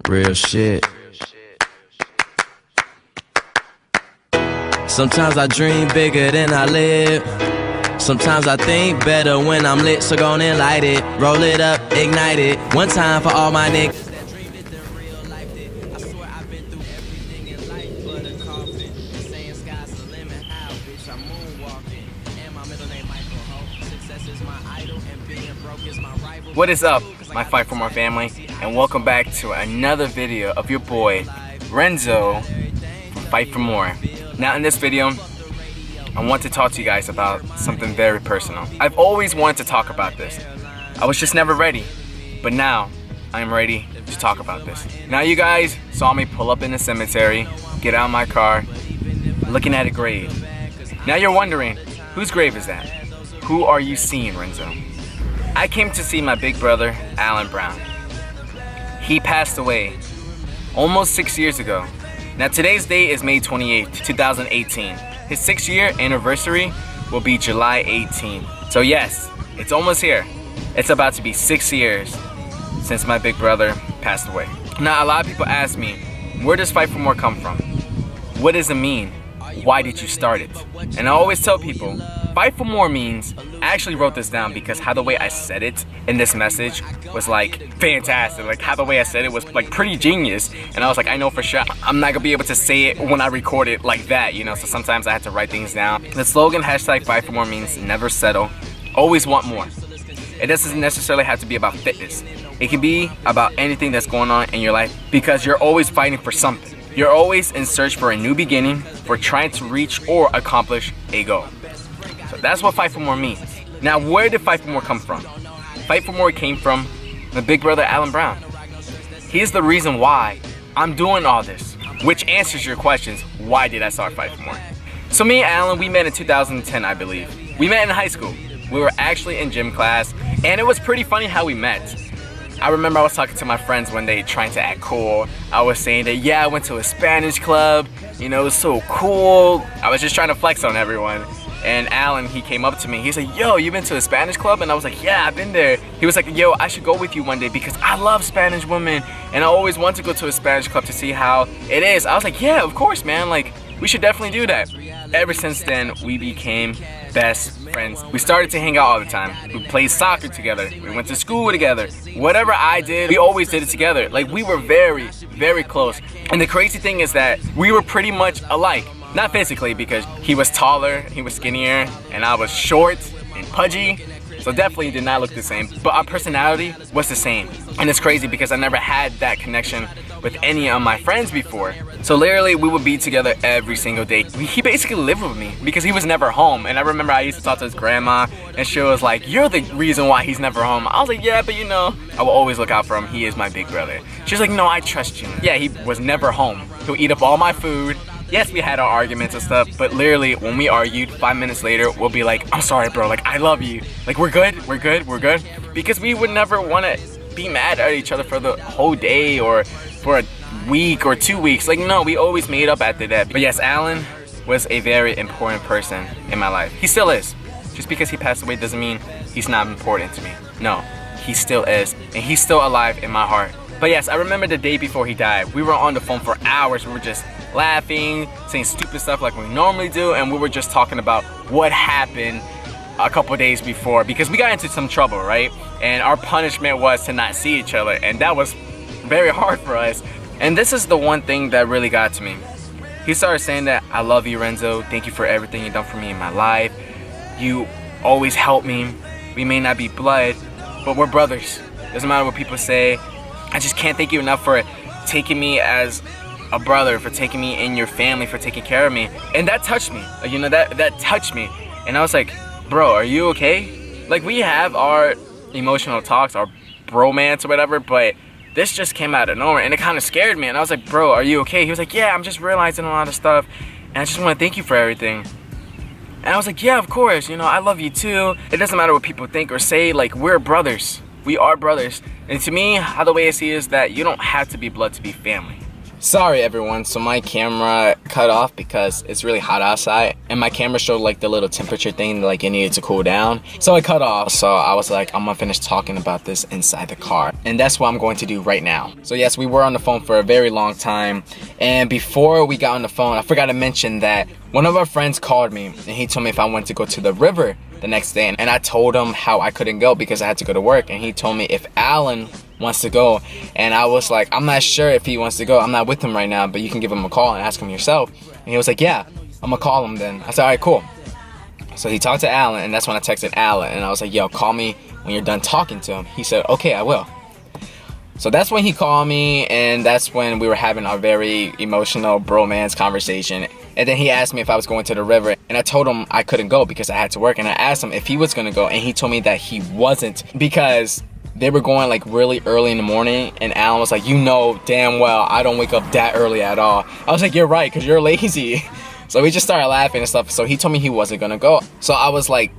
Real shit. Sometimes I dream bigger than I live. Sometimes I think better when I'm lit, so go and light it. Roll it up, ignite it. One time for all my niggas that dreamed it, the real life it. I swear I've been through everything in life but a coffin. Saying sky's the limit, how bitch I'm moonwalking. And my middle name Michael Ho. Success is my idol and being broke is my rival. What is up, my Fight For More family, and welcome back to another video of your boy Renzo from Fight For More. Now in this video, I want to talk to you guys about something very personal. I've always wanted to talk about this. I was just never ready, but now I am ready to talk about this. Now you guys saw me pull up in the cemetery, get out of my car, looking at a grave. Now you're wondering, whose grave is that? Who are you seeing, Renzo? I came to see my big brother, Alan Brown. He passed away almost 6 years ago. Now today's date is May 28th, 2018. His 6-year anniversary will be July 18th. So yes, it's almost here. It's about to be 6 years since my big brother passed away. Now a lot of people ask me, where does Fight For More come from? What does it mean? Why did you start it? And I always tell people, Fight For More means, I actually wrote this down because how the way I said it in this message was like fantastic. Like how the way I said it was like pretty genius. And I was like, I know for sure I'm not gonna be able to say it when I record it like that, you know, so sometimes I had to write things down. The slogan hashtag Fight For More means never settle, always want more. It doesn't necessarily have to be about fitness. It can be about anything that's going on in your life because you're always fighting for something. You're always in search for a new beginning, for trying to reach or accomplish a goal. So that's what Fight For More means. Now, where did Fight For More come from? Fight For More came from my big brother, Alan Brown. He's the reason why I'm doing all this, which answers your questions, why did I start Fight For More? So me and Alan, we met in 2010, I believe. We met in high school. We were actually in gym class, and it was pretty funny how we met. I remember I was talking to my friends one day trying to act cool. I was saying that, yeah, I went to a Spanish club, you know, it was so cool. I was just trying to flex on everyone. And Alan, he came up to me. He's like, yo, you been to a Spanish club? And I was like, yeah, I've been there. He was like, yo, I should go with you one day because I love Spanish women. And I always want to go to a Spanish club to see how it is. I was like, yeah, of course, man. Like, we should definitely do that. Ever since then, we became best friends. We started to hang out all the time. We played soccer together. We went to school together. Whatever I did, we always did it together. Like, we were very, very close. And the crazy thing is that we were pretty much alike. Not physically, because he was taller, he was skinnier, and I was short and pudgy. So definitely did not look the same. But our personality was the same. And it's crazy because I never had that connection with any of my friends before. So literally, we would be together every single day. He basically lived with me because he was never home. And I remember I used to talk to his grandma, and she was like, you're the reason why he's never home. I was like, yeah, but you know, I will always look out for him. He is my big brother. She's like, no, I trust you. Yeah, he was never home. He'll eat up all my food. Yes, we had our arguments and stuff, but literally when we argued, 5 minutes later, we'll be like, I'm sorry, bro, like, I love you. Like, we're good, we're good, we're good. Because we would never want to be mad at each other for the whole day or for a week or 2 weeks. Like, no, we always made up after that. But yes, Alan was a very important person in my life. He still is. Just because he passed away doesn't mean he's not important to me. No, he still is, and he's still alive in my heart. But yes, I remember the day before he died. We were on the phone for hours. We were just laughing, saying stupid stuff like we normally do, and we were just talking about what happened a couple days before because we got into some trouble, right? And our punishment was to not see each other, and that was very hard for us. And this is the one thing that really got to me. He started saying that, I love you, Renzo. Thank you for everything you've done for me in my life. You always help me. We may not be blood, but we're brothers. Doesn't matter what people say. I just can't thank you enough for taking me as a brother, for taking me in your family, for taking care of me. And that touched me. You know, that touched me. And I was like, bro, are you okay? Like, we have our emotional talks, our bromance or whatever, but this just came out of nowhere and it kind of scared me. And I was like, bro, are you okay? He was like, yeah, I'm just realizing a lot of stuff and I just want to thank you for everything. And I was like, yeah, of course, you know, I love you too. It doesn't matter what people think or say, like, we're brothers. We are brothers. And to me, how the way I see it is that you don't have to be blood to be family. Sorry everyone, so my camera cut off because it's really hot outside and my camera showed like the little temperature thing, like it needed to cool down. So it cut off, so I was like, I'm gonna finish talking about this inside the car. And that's what I'm going to do right now. So yes, we were on the phone for a very long time. And before we got on the phone, I forgot to mention that one of our friends called me and he told me if I wanted to go to the river the next day. And I told him how I couldn't go because I had to go to work. And he told me if Alan wants to go, and I was like, I'm not sure if he wants to go. I'm not with him right now, but you can give him a call and ask him yourself. And he was like, yeah, I'm gonna call him then. I said, all right, cool. So he talked to Alan, and that's when I texted Alan, and I was like, yo, call me when you're done talking to him. He said, okay, I will. So that's when he called me, and that's when we were having our very emotional bromance conversation. And then he asked me if I was going to the river, and I told him I couldn't go because I had to work. And I asked him if he was gonna go, and he told me that he wasn't because they were going like really early in the morning. And Alan was like, you know damn well I don't wake up that early at all. I was like, you're right, because you're lazy. So we just started laughing and stuff. So he told me he wasn't gonna go. So I was like,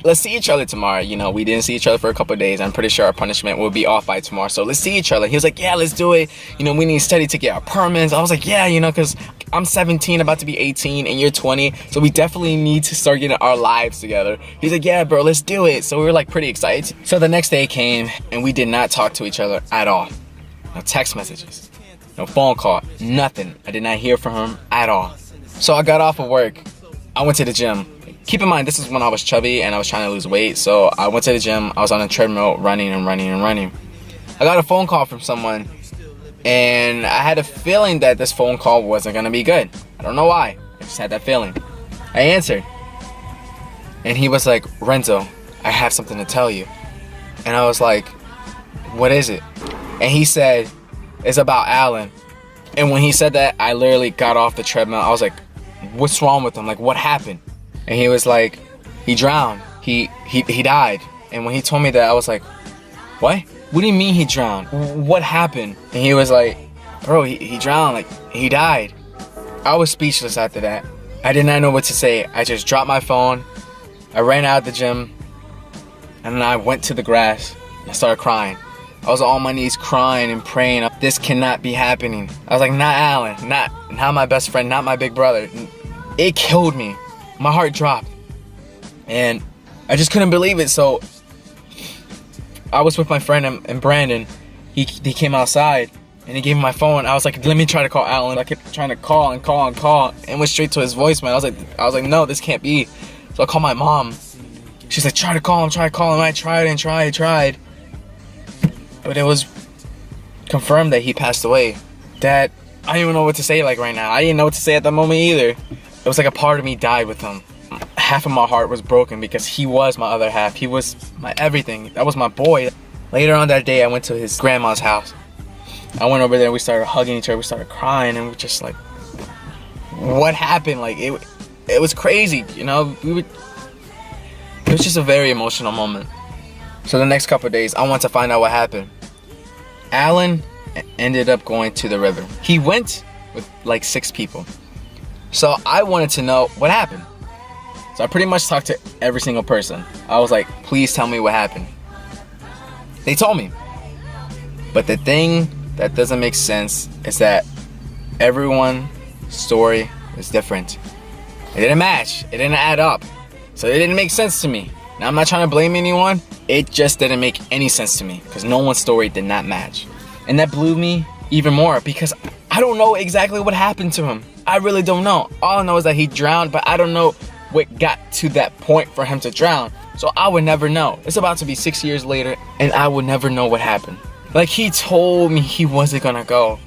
let's see each other tomorrow. You know, we didn't see each other for a couple of days. I'm pretty sure our punishment will be off by tomorrow. So let's see each other. He was like, yeah, let's do it. You know, we need to study to get our permits. I was like, yeah, you know, because I'm 17, about to be 18, and you're 20. So we definitely need to start getting our lives together. He's like, yeah, bro, let's do it. So we were like pretty excited. So the next day came, and we did not talk to each other at all. No text messages, no phone call, nothing. I did not hear from him at all. So I got off of work. I went to the gym. Keep in mind, this is when I was chubby and I was trying to lose weight. So I went to the gym. I was on a treadmill running and running and running. I got a phone call from someone, and I had a feeling that this phone call wasn't gonna be good. I don't know why. I just had that feeling. I answered, and he was like, Renzo, I have something to tell you. And I was like, what is it? And he said, it's about Alan. And when he said that, I literally got off the treadmill. I was like, what's wrong with him? Like, what happened? And he was like, he drowned. He died. And when he told me that, I was like, what? What do you mean he drowned? What happened? And he was like, bro, he drowned. Like, he died. I was speechless after that. I did not know what to say. I just dropped my phone. I ran out of the gym. And then I went to the grass. And I started crying. I was on my knees crying and praying. This cannot be happening. I was like, not Alan. Not my best friend. Not my big brother. It killed me. My heart dropped. And I just couldn't believe it. So I was with my friend and Brandon. He came outside and he gave me my phone. I was like, let me try to call Alan. I kept trying to call and went straight to his voicemail. I was like, no, this can't be. So I called my mom. She's like, try to call him. I tried and tried. But it was confirmed that he passed away. That I don't even know what to say like right now. I didn't know what to say at the moment either. It was like a part of me died with him. Half of my heart was broken because he was my other half. He was my everything. That was my boy. Later on that day, I went to his grandma's house. I went over there, we started hugging each other, we started crying, and we just like, what happened? Like, it was crazy, you know? It was just a very emotional moment. So the next couple of days, I wanted to find out what happened. Alan ended up going to the river. He went with like 6 people. So I wanted to know what happened. So I pretty much talked to every single person. I was like, please tell me what happened. They told me. But the thing that doesn't make sense is that everyone's story is different. It didn't match. It didn't add up. So it didn't make sense to me. Now, I'm not trying to blame anyone. It just didn't make any sense to me because no one's story did not match. And that blew me even more because I don't know exactly what happened to him. I really don't know. All I know is that he drowned, but I don't know what got to that point for him to drown. So I would never know. It's about to be 6 years later, and I would never know what happened. Like, he told me he wasn't gonna go.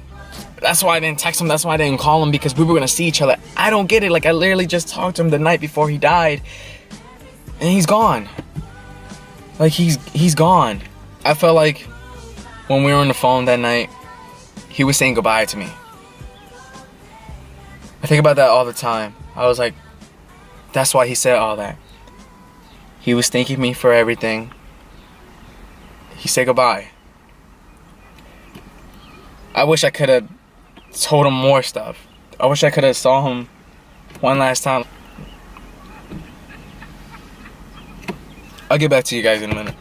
That's why I didn't text him. That's why I didn't call him, because we were gonna see each other. I don't get it. Like, I literally just talked to him the night before he died, and he's gone. Like, he's gone. I felt like when we were on the phone that night, he was saying goodbye to me. I think about that all the time. I was like, that's why he said all that. He was thanking me for everything. He said goodbye. I wish I could have told him more stuff. I wish I could have saw him one last time. I'll get back to you guys in a minute.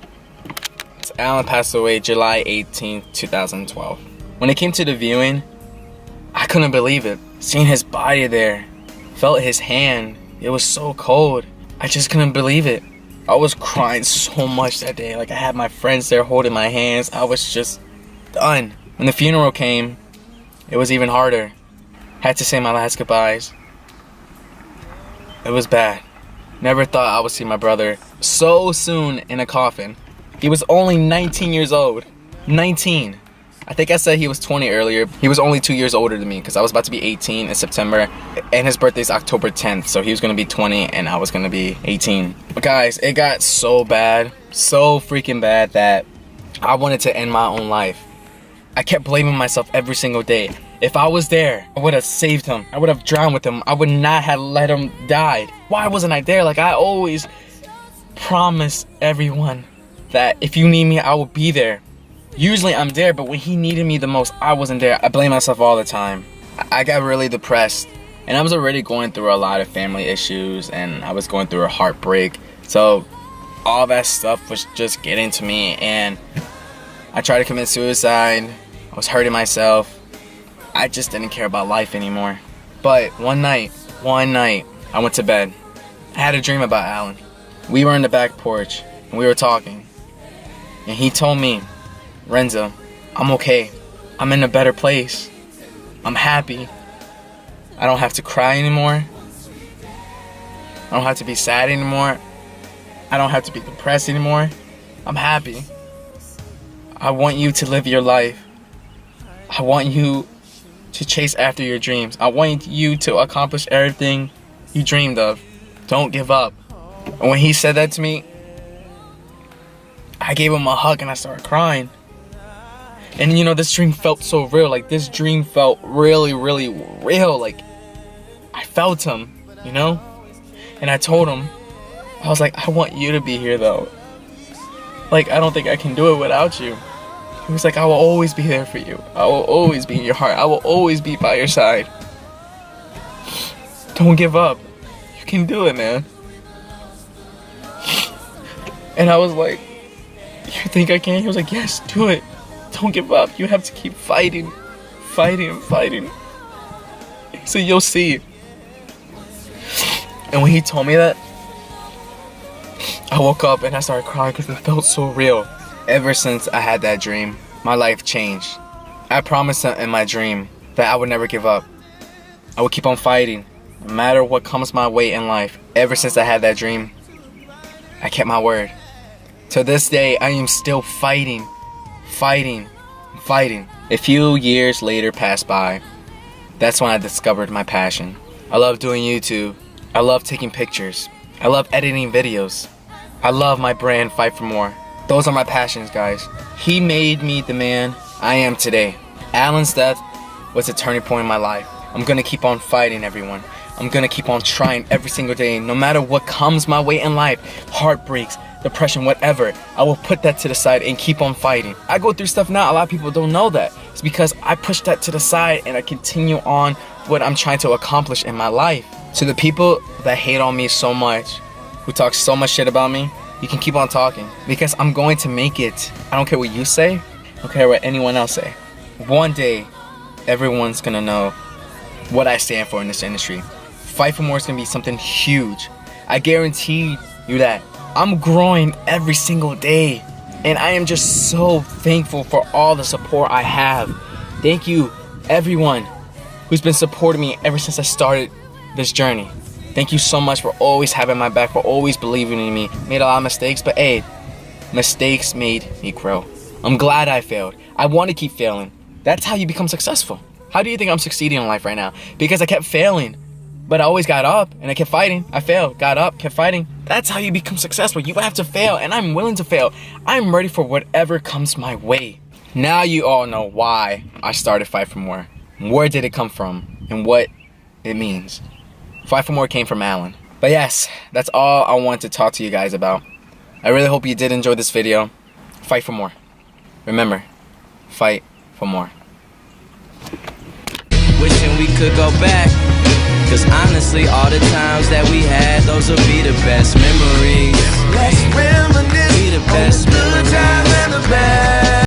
So Alan passed away July 18th, 2012. When it came to the viewing, I couldn't believe it. Seeing his body there, felt his hand. It was so cold. I just couldn't believe it. I was crying so much that day. Like, I had my friends there holding my hands. I was just done. When the funeral came, it was even harder. Had to say my last goodbyes. It was bad. Never thought I would see my brother so soon in a coffin. He was only 19 years old. 19. I think I said he was 20 earlier. He was only 2 years older than me because I was about to be 18 in September and his birthday's October 10th. So he was going to be 20 and I was going to be 18. But guys, it got so bad, so freaking bad that I wanted to end my own life. I kept blaming myself every single day. If I was there, I would have saved him. I would have drowned with him. I would not have let him die. Why wasn't I there? Like, I always promised everyone that if you need me, I will be there. Usually I'm there, but when he needed me the most, I wasn't there. I blame myself all the time. I got really depressed, and I was already going through a lot of family issues, and I was going through a heartbreak. So all that stuff was just getting to me, and I tried to commit suicide. I was hurting myself. I just didn't care about life anymore. But one night, I went to bed. I had a dream about Alan. We were in the back porch, and we were talking, and he told me, Renzo, I'm okay. I'm in a better place. I'm happy. I don't have to cry anymore. I don't have to be sad anymore. I don't have to be depressed anymore. I'm happy. I want you to live your life. I want you to chase after your dreams. I want you to accomplish everything you dreamed of. Don't give up. And when he said that to me, I gave him a hug and I started crying. And you know, this dream felt so real. Like, this dream felt really, really real. Like, I felt him, you know? And I told him, I was like, I want you to be here though. Like, I don't think I can do it without you. He was like, I will always be there for you. I will always be in your heart. I will always be by your side. Don't give up. You can do it, man. And I was like, you think I can? He was like, yes, do it. Don't give up. You have to keep fighting. Fighting. He said, you'll see. And when he told me that, I woke up and I started crying because it felt so real. Ever since I had that dream, my life changed. I promised him in my dream that I would never give up. I would keep on fighting, no matter what comes my way in life. Ever since I had that dream, I kept my word. To this day, I am still fighting. A few years later passed by. That's when I discovered my passion. I love doing YouTube. I love taking pictures. I love editing videos. I love my brand, Fight for More. Those are my passions, guys. He made me the man I am today. Alan's death was a turning point in my life. I'm gonna keep on fighting, everyone. I'm gonna keep on trying every single day, no matter what comes my way in life. Heartbreaks, depression, whatever. I will put that to the side and keep on fighting. I go through stuff now. A lot of people don't know that. It's because I push that to the side and I continue on what I'm trying to accomplish in my life. To the people that hate on me so much, who talk so much shit about me, you can keep on talking because I'm going to make it. I don't care what you say. I don't care what anyone else say. One day, everyone's gonna know what I stand for in this industry. Fight for More is gonna be something huge. I guarantee you that. I'm growing every single day, and I am just so thankful for all the support I have. Thank you, everyone who's been supporting me ever since I started this journey. Thank you so much for always having my back, for always believing in me. Made a lot of mistakes, but hey, mistakes made me grow. I'm glad I failed. I want to keep failing. That's how you become successful. How do you think I'm succeeding in life right now? Because I kept failing. But I always got up and I kept fighting. I failed, got up, kept fighting. That's how you become successful. You have to fail, and I'm willing to fail. I'm ready for whatever comes my way. Now you all know why I started Fight for More. Where did it come from and what it means. Fight for More came from Alan. But yes, that's all I want to talk to you guys about. I really hope you did enjoy this video. Fight for more. Remember, fight for more. Wishing we could go back, 'cause honestly all the times that we had, those will be the best memories. Let's reminisce. Be the best memories.